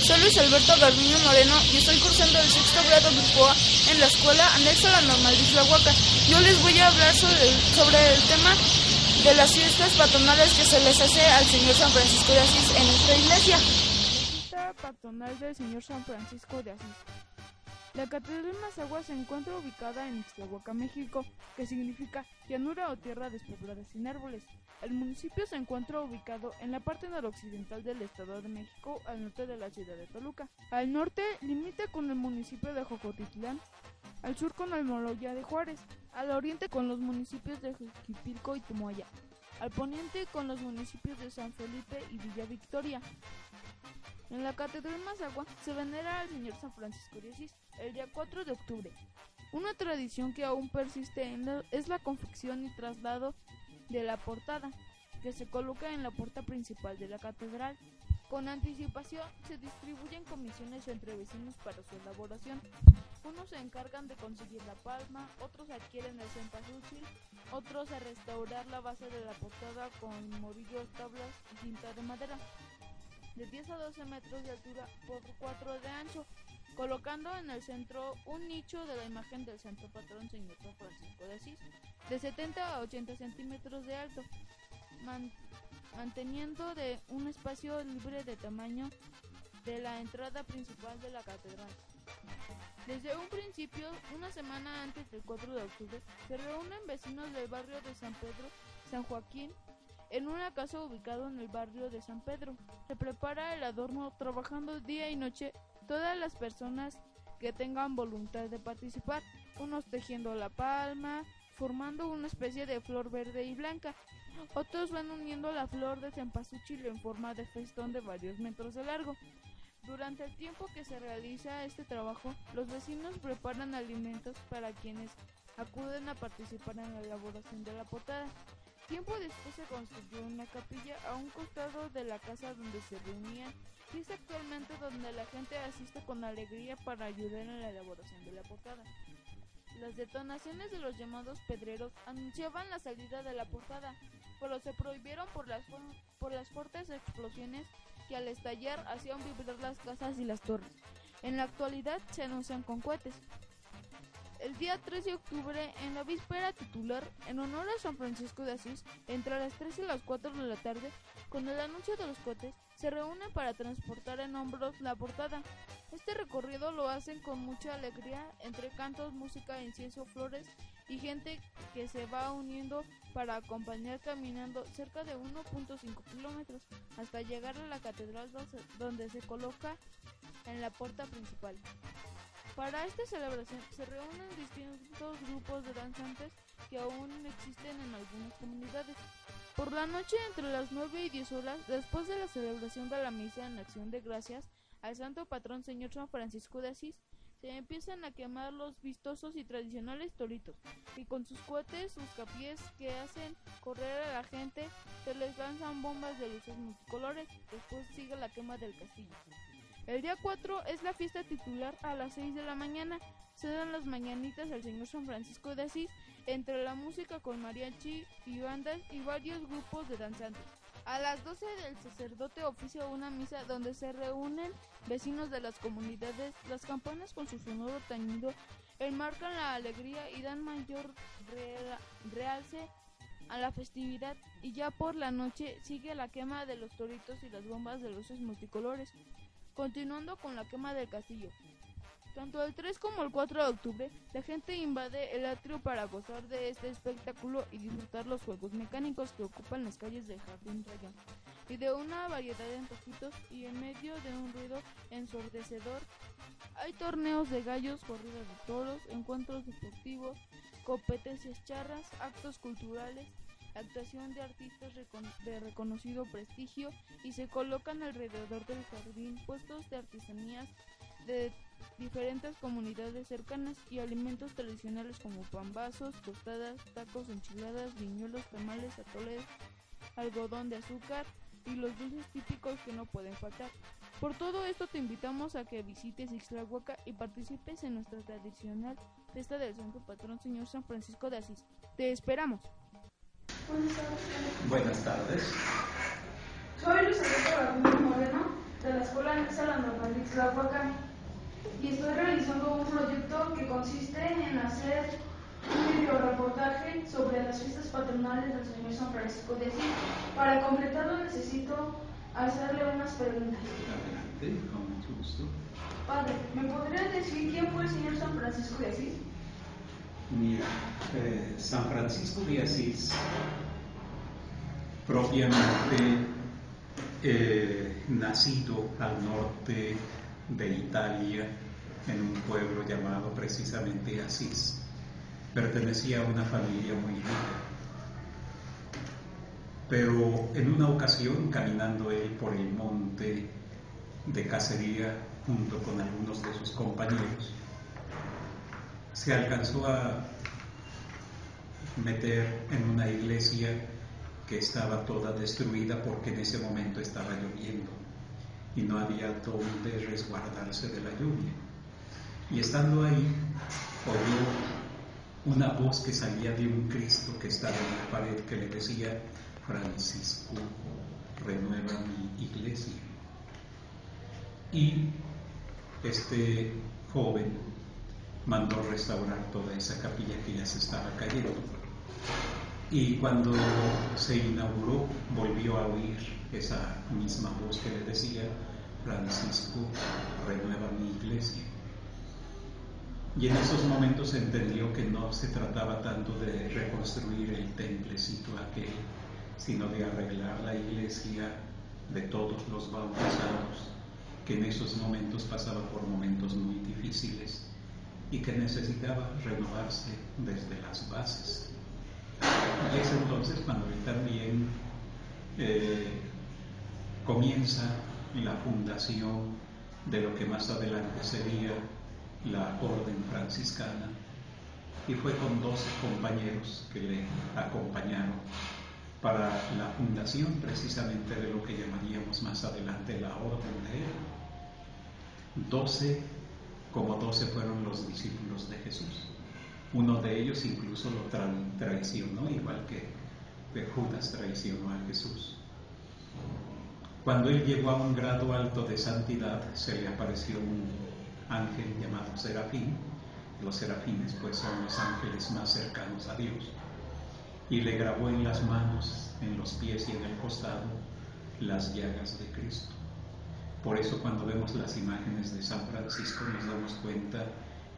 Soy Luis Alberto Garduño Moreno y estoy cursando el sexto grado Grupo A en la escuela anexa a la normal de Tlahuaca. Yo les voy a hablar sobre el tema de las fiestas patronales que se les hace al Señor San Francisco de Asís en nuestra iglesia. La fiesta patronal del Señor San Francisco de Asís. La Catedral Mazahua se encuentra ubicada en Tlahuaca, México, que significa llanura o tierra despoblada sin árboles. El municipio se encuentra ubicado en la parte noroccidental del Estado de México, al norte de la ciudad de Toluca. Al norte limita con el municipio de Jocotitlán, al sur con Almoloya de Juárez, al oriente con los municipios de Jiquipilco y Tumoaya, al poniente con los municipios de San Felipe y Villa Victoria. En la Catedral Mazahua se venera al Señor San Francisco de Asís el día 4 de octubre. Una tradición que aún persiste es la confección y traslado de la portada, que se coloca en la puerta principal de la catedral. Con anticipación se distribuyen comisiones entre vecinos para su elaboración. Unos se encargan de conseguir la palma, otros adquieren el cempasúchil, otros a restaurar la base de la portada con morillos, tablas y cinta de madera de 10 a 12 metros de altura por 4 de ancho, colocando en el centro un nicho de la imagen del santo patrón Señor San Francisco de Asís, de 70 a 80 centímetros de alto, manteniendo de un espacio libre de tamaño de la entrada principal de la catedral. Desde un principio, una semana antes del 4 de octubre, se reúnen vecinos del barrio de San Pedro, San Joaquín, en una casa ubicada en el barrio de San Pedro. Se prepara el adorno trabajando día y noche todas las personas que tengan voluntad de participar, unos tejiendo la palma, formando una especie de flor verde y blanca, otros van uniendo la flor de cempasúchil en forma de festón de varios metros de largo. Durante el tiempo que se realiza este trabajo, los vecinos preparan alimentos para quienes acuden a participar en la elaboración de la portada. Tiempo después se construyó una capilla a un costado de la casa donde se reunían y es actualmente donde la gente asiste con alegría para ayudar en la elaboración de la portada. Las detonaciones de los llamados pedreros anunciaban la salida de la portada, pero se prohibieron por las fuertes explosiones que al estallar hacían vibrar las casas y las torres. En la actualidad se anuncian con cohetes. El día 3 de octubre, en la víspera titular, en honor a San Francisco de Asís, entre las 3 y las 4 de la tarde, con el anuncio de los cohetes, se reúnen para transportar en hombros la portada. Este recorrido lo hacen con mucha alegría, entre cantos, música, incienso, flores y gente que se va uniendo para acompañar caminando cerca de 1.5 kilómetros hasta llegar a la catedral donde se coloca en la puerta principal. Para esta celebración se reúnen distintos grupos de danzantes que aún existen en algunas comunidades. Por la noche, entre las 9 y 10 horas, después de la celebración de la misa en acción de gracias al santo patrón Señor San Francisco de Asís, se empiezan a quemar los vistosos y tradicionales toritos, y con sus cohetes, sus capiés que hacen correr a la gente, se les lanzan bombas de luces multicolores. Después sigue la quema del castillo. El día 4 es la fiesta titular a las 6 de la mañana. Se dan las mañanitas al Señor San Francisco de Asís, entre la música con mariachi y bandas y varios grupos de danzantes. A las 12 el sacerdote oficia una misa donde se reúnen vecinos de las comunidades. Las campanas con su sonoro tañido enmarcan la alegría y dan mayor realce a la festividad, y ya por la noche sigue la quema de los toritos y las bombas de luces multicolores, continuando con la quema del castillo. Tanto el 3 como el 4 de octubre, la gente invade el atrio para gozar de este espectáculo y disfrutar los juegos mecánicos que ocupan las calles del Jardín Rayón, y de una variedad de antojitos, y en medio de un ruido ensordecedor hay torneos de gallos, corridas de toros, encuentros deportivos, competencias charras, actos culturales, actuación de artistas de reconocido prestigio, y se colocan alrededor del jardín puestos de artesanías de diferentes comunidades cercanas y alimentos tradicionales como pambazos, tostadas, tacos, enchiladas, viñuelos, tamales, atoles, algodón de azúcar y los dulces típicos que no pueden faltar. Por todo esto te invitamos a que visites Ixtlahuaca y participes en nuestra tradicional fiesta del Santo Patrón Señor San Francisco de Asís. ¡Te esperamos! Buenas tardes. Soy Luis Alberto Garduño Moreno de la Escuela Anexa a la Normal de Ixtlahuacán y estoy realizando un proyecto que consiste en hacer un videoreportaje sobre las fiestas patronales del Señor San Francisco de Asís. Para completarlo necesito hacerle unas preguntas. Adelante, con mucho gusto. Padre, ¿me podría decir quién fue el Señor San Francisco de Asís? Mira, San Francisco de Asís, propiamente nacido al norte de Italia, en un pueblo llamado precisamente Asís, pertenecía a una familia muy rica. Pero en una ocasión, caminando él por el monte de cacería junto con algunos de sus compañeros, se alcanzó a meter en una iglesia que estaba toda destruida porque en ese momento estaba lloviendo y no había donde resguardarse de la lluvia. Y estando ahí, oyó una voz que salía de un Cristo que estaba en la pared que le decía: Francisco, renueva mi iglesia. Y este joven mandó restaurar toda esa capilla que ya se estaba cayendo. Y cuando se inauguró, volvió a oír esa misma voz que le decía: Francisco, renueva mi iglesia. Y en esos momentos entendió que no se trataba tanto de reconstruir el templecito aquel, sino de arreglar la iglesia de todos los bautizados, que en esos momentos pasaba por momentos muy difíciles y que necesitaba renovarse desde las bases. Y es entonces cuando él también comienza la fundación de lo que más adelante sería la Orden Franciscana, y fue con 12 compañeros que le acompañaron para la fundación precisamente de lo que llamaríamos más adelante la Orden de él. 12, como 12 fueron los discípulos de Jesús. Uno de ellos incluso lo traicionó, igual que Judas traicionó a Jesús. Cuando él llegó a un grado alto de santidad, se le apareció un ángel llamado Serafín. Los serafines pues son los ángeles más cercanos a Dios, y le grabó en las manos, en los pies y en el costado las llagas de Cristo. Por eso cuando vemos las imágenes de San Francisco nos damos cuenta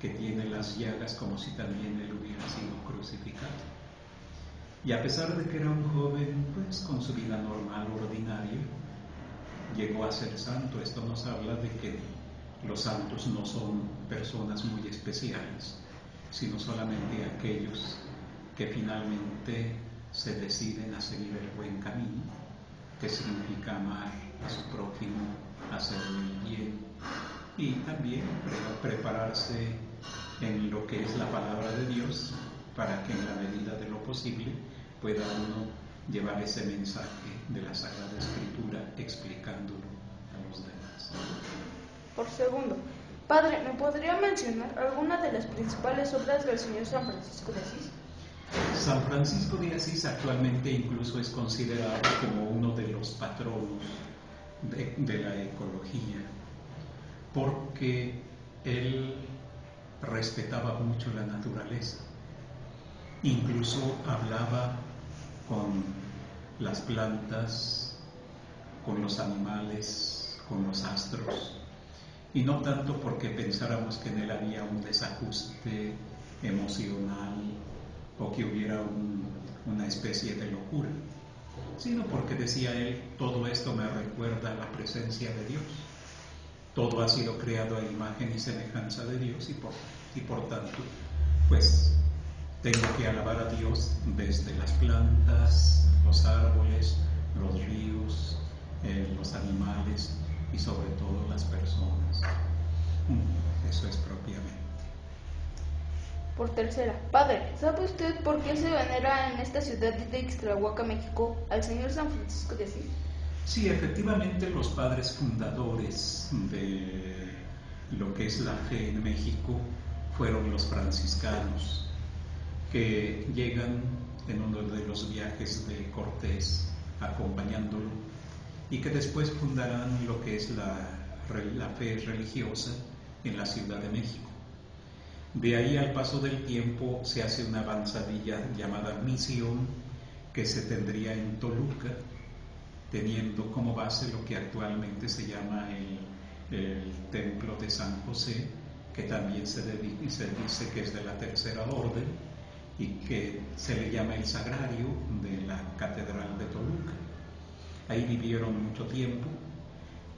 que tiene las llagas como si también él hubiera sido crucificado. Y a pesar de que era un joven pues con su vida normal, ordinaria, llegó a ser santo. Esto nos habla de que los santos no son personas muy especiales, sino solamente aquellos que finalmente se deciden a seguir el buen camino, que significa amar a su prójimo, hacerle el bien y también prepararse en lo que es la palabra de Dios, para que en la medida de lo posible pueda uno llevar ese mensaje de la Sagrada Escritura explicándolo a los demás. Por segundo, Padre, ¿me podría mencionar alguna de las principales obras del Señor San Francisco de Asís? San Francisco de Asís actualmente incluso es considerado como uno de los patronos de la ecología, porque él respetaba mucho la naturaleza. Incluso hablaba con las plantas, con los animales, con los astros, y no tanto porque pensáramos que en él había un desajuste emocional o que hubiera una especie de locura, sino porque decía él: todo esto me recuerda a la presencia de Dios. Todo ha sido creado a imagen y semejanza de Dios, y por tanto, pues tengo que alabar a Dios desde las plantas, los árboles, los ríos, los animales y sobre todo las personas. Eso es propiamente. Por tercera, Padre, ¿sabe usted por qué se venera en esta ciudad de Ixtlahuaca, México, al Señor San Francisco de Asís? Sí, efectivamente los padres fundadores de lo que es la fe en México fueron los franciscanos, que llegan en uno de los viajes de Cortés acompañándolo, y que después fundarán lo que es la fe religiosa en la Ciudad de México. De ahí, al paso del tiempo, se hace una avanzadilla llamada misión que se tendría en Toluca, teniendo como base lo que actualmente se llama el Templo de San José, que también se dice que es de la Tercera Orden y que se le llama el Sagrario de la Catedral de Toluca. Ahí vivieron mucho tiempo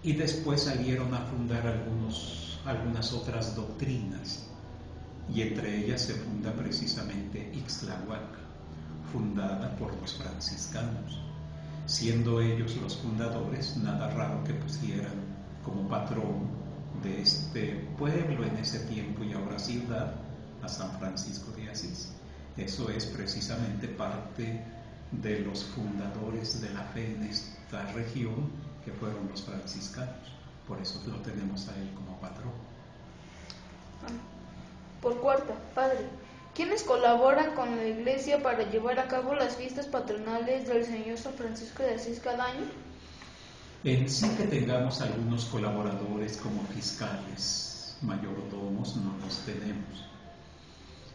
y después salieron a fundar algunas otras doctrinas, y entre ellas se funda precisamente Ixtlahuac, fundada por los franciscanos. Siendo ellos los fundadores, nada raro que pusieran como patrón de este pueblo en ese tiempo y ahora ciudad a San Francisco de Asís. Eso es precisamente parte de los fundadores de la fe en esta región, que fueron los franciscanos. Por eso lo tenemos a él como patrón. Por cuarta, padre, ¿quiénes colaboran con la Iglesia para llevar a cabo las fiestas patronales del Señor San Francisco de Asís cada año? En sí que tengamos algunos colaboradores como fiscales, mayordomos, no los tenemos.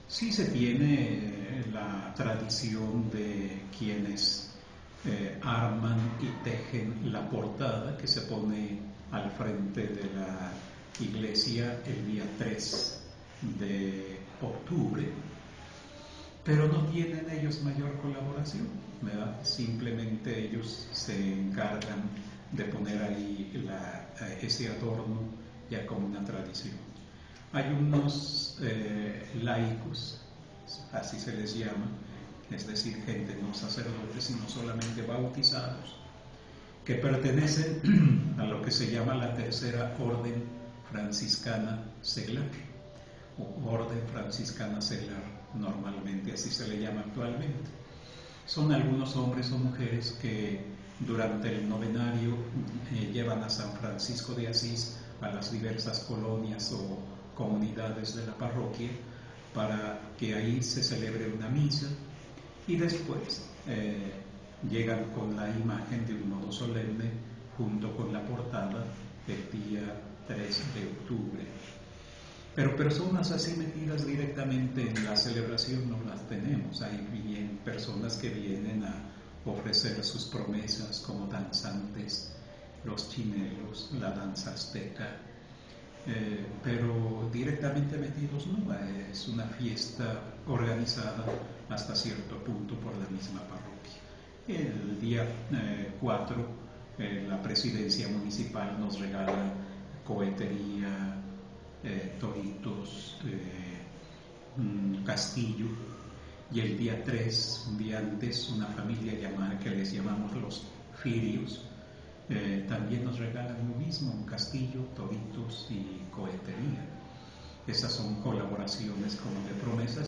Sí se tiene la tradición de quienes arman y tejen la portada que se pone al frente de la iglesia el día 3 de octubre, pero no tienen ellos mayor colaboración, ¿verdad? Simplemente ellos se encargan de poner ahí ese adorno ya como una tradición. Hay unos laicos, así se les llama, es decir, gente no sacerdotes, sino solamente bautizados, que pertenecen a lo que se llama la Tercera Orden Franciscana Seglar, o Orden Franciscana Seglar, normalmente así se le llama actualmente. Son algunos hombres o mujeres que durante el novenario llevan a San Francisco de Asís a las diversas colonias o comunidades de la parroquia para que ahí se celebre una misa, y después llegan con la imagen de un modo solemne junto con la portada el día 3 de octubre. Pero personas así metidas directamente en la celebración no las tenemos. Hay bien personas que vienen a ofrecer sus promesas como danzantes, los chinelos, la danza azteca, pero directamente metidos no. Es una fiesta organizada hasta cierto punto por la misma parroquia. El día 4 la presidencia municipal nos regala cohetería, toritos, castillo, y el día 3, un día antes, una familia llamada que les llamamos los Firios, también nos regalan lo mismo, un castillo, toritos y cohetería. Esas son colaboraciones como de promesas.